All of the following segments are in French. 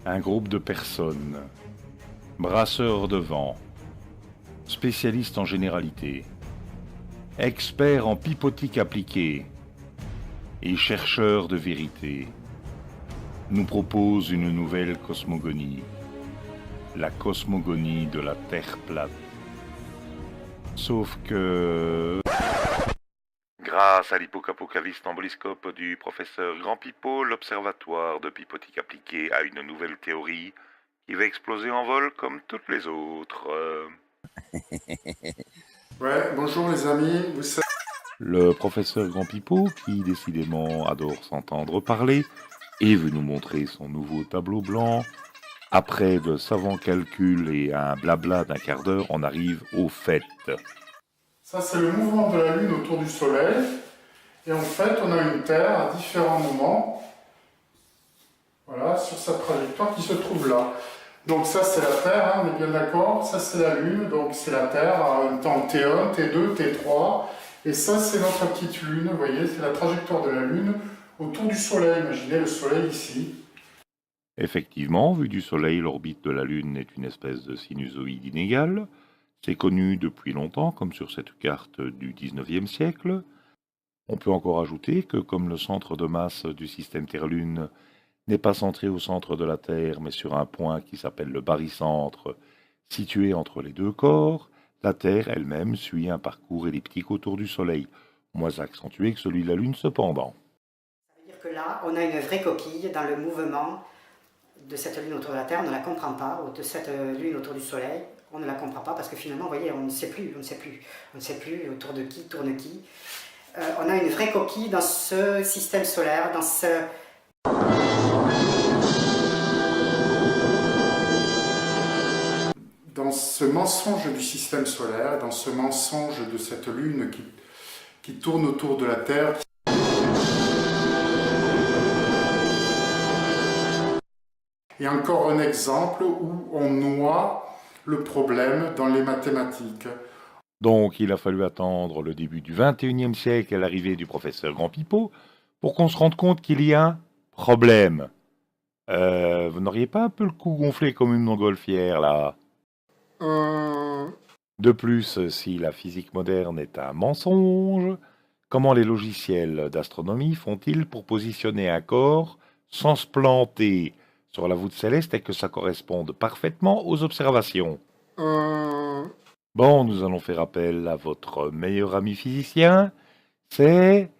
Un groupe de personnes, brasseurs de vent, spécialistes en généralité, experts en pipotique appliquée et chercheurs de vérité, nous proposent une nouvelle cosmogonie, la cosmogonie de la Terre plate. Sauf que... Grâce à l'hypocapocaliste embryscope du professeur Grand Pipo, l'observatoire de pipotique appliquée a une nouvelle théorie qui va exploser en vol comme toutes les autres. Ouais, bonjour les amis, vous savez... Le professeur Grand Pipo, qui décidément adore s'entendre parler, est venu nous montrer son nouveau tableau blanc. Après de savants calculs et un blabla d'un quart d'heure, on arrive au fait. Ça c'est le mouvement de la Lune autour du Soleil. Et en fait, on a une Terre à différents moments, voilà, sur sa trajectoire qui se trouve là. Donc ça c'est la Terre, hein, on est bien d'accord. Ça c'est la Lune, donc c'est la Terre à un temps T1, T2, T3. Et ça c'est notre petite Lune, vous voyez, c'est la trajectoire de la Lune autour du Soleil. Imaginez le Soleil ici. Effectivement, vu du Soleil, l'orbite de la Lune est une espèce de sinusoïde inégale. C'est connu depuis longtemps, comme sur cette carte du 19e siècle. On peut encore ajouter que, comme le centre de masse du système Terre-Lune n'est pas centré au centre de la Terre, mais sur un point qui s'appelle le barycentre, situé entre les deux corps, la Terre elle-même suit un parcours elliptique autour du Soleil, moins accentué que celui de la Lune cependant. Ça veut dire que là, on a une vraie coquille dans le mouvement de cette Lune autour de la Terre, on ne la comprend pas, ou de cette Lune autour du Soleil, on ne la comprend pas, parce que finalement, vous voyez, on ne sait plus autour de qui tourne qui. On a une vraie coquille dans ce système solaire, Dans ce mensonge du système solaire, dans ce mensonge de cette Lune qui tourne autour de la Terre. Et encore un exemple où on noie le problème dans les mathématiques. Donc il a fallu attendre le début du 21e siècle et l'arrivée du professeur Grand Pipo pour qu'on se rende compte qu'il y a un problème. Vous n'auriez pas un peu le cou gonflé comme une montgolfière, là? De plus, si la physique moderne est un mensonge, comment les logiciels d'astronomie font-ils pour positionner un corps sans se planter sur la voûte céleste et que ça corresponde parfaitement aux observations? Bon, nous allons faire appel à votre meilleur ami physicien. C'est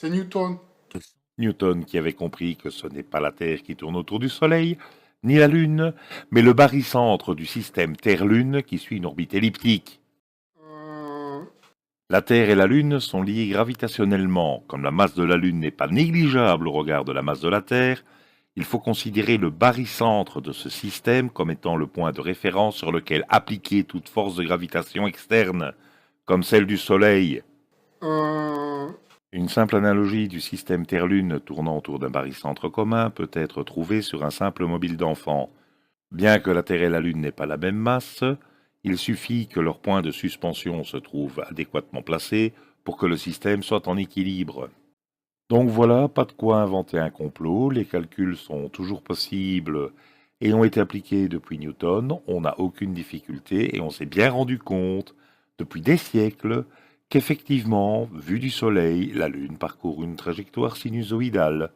Newton. Newton qui avait compris que ce n'est pas la Terre qui tourne autour du Soleil, ni la Lune, mais le barycentre du système Terre-Lune qui suit une orbite elliptique. La Terre et la Lune sont liées gravitationnellement. Comme la masse de la Lune n'est pas négligeable au regard de la masse de la Terre, il faut considérer le barycentre de ce système comme étant le point de référence sur lequel appliquer toute force de gravitation externe, comme celle du Soleil. Une simple analogie du système Terre-Lune tournant autour d'un barycentre commun peut être trouvée sur un simple mobile d'enfant. Bien que la Terre et la Lune n'aient pas la même masse, il suffit que leur point de suspension se trouve adéquatement placé pour que le système soit en équilibre. Donc voilà, pas de quoi inventer un complot, les calculs sont toujours possibles et ont été appliqués depuis Newton, on n'a aucune difficulté et on s'est bien rendu compte, depuis des siècles, qu'effectivement, vu du Soleil, la Lune parcourt une trajectoire sinusoïdale.